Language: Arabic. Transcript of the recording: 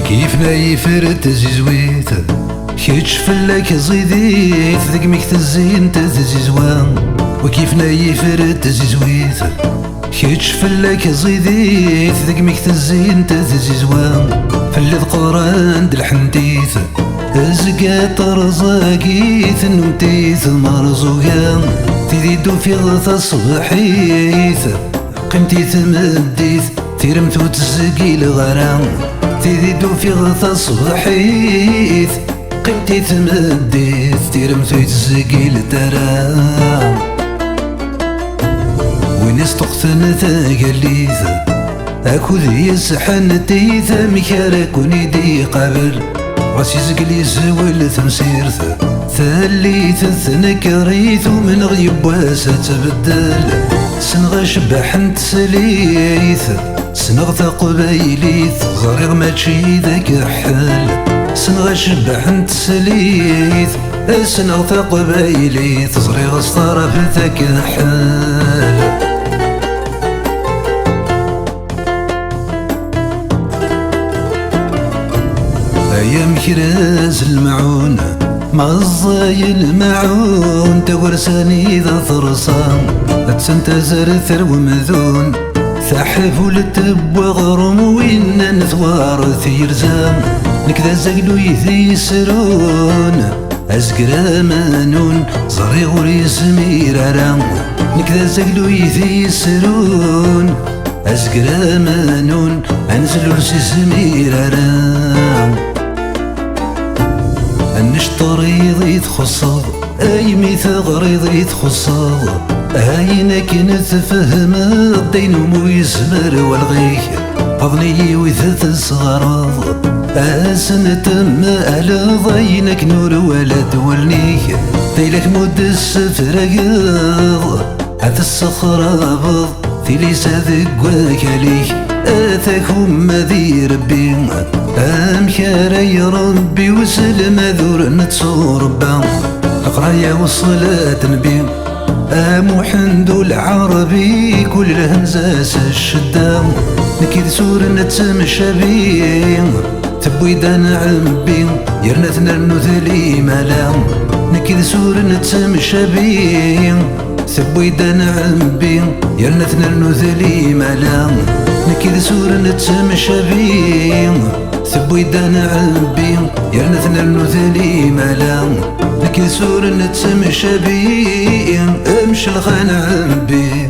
كيف ما يفرد تزيزويت كيتش فلاك زيديت ذاك ميك تزين تزيزوان وكيف ما يفرد تزيزويت كيتش فلاك زيديت ذاك ميك تزين تزيزوان فلذ قران دالحنتيت ازقات رزاقيت نمتيت مرزوقان تزيدو في غثا صبحيت قيمتي تمديت تيرمت وتزقي الغرام تزيدو في غثا صبحيت قيمتي تمديت تيرمت وتزقي الترام وين استقتن تاقليت اكود يسحن تيث مكارك ونيدي قبل غاسي زقلي زول تمسيرت ثليت تنكريت ومن غيب واسا تبدل سنغ شبحن تسليت سنغ تقبيليت زريغ ماشي ذاك حال سنغ شبحن تسليت سنغ تقبيليت زريغ صرف ذاك حال ايام كراز المعون مع الزاي المعون تورساني ذا ثرصان تسنتزر ثرو مذون ثحف ولتب وغرم وين نثوار ثيرزام نكذا زقلو يثيسرون ازقرا مانون زري غوري سميرارام نكذا زقلو يثيسرون ازقرا مانون انزلو رسي سميرارام النشطريض يتخصض ايمي ثغريض يتخصض هاينك نتفهم الدين ومو يسمر والغيك فضلي وثث الصغراض اسن تم على ضينك نور ولا تولنيك تيلك مد السفرقض هذا الصخرابض تيلي ساذق وكاليك اتاكم مذي ربي امكار يا ربي وسلم ذور نتصور بام القراية والصلاة نبي محمد العربي كل الهمزة الشدام نكيد سور نتمشى بيه تبويدا نعبي يرنتنا النثلي ملام نكيد سور نتمشى بيه تبويدا نعبي يرنتنا النثلي ملام نكيد سور نتمشى بيه ثبويدا نعبي يرنثنا النثلي ملام نكيد سور نتمشى بيه امشي الخان عبي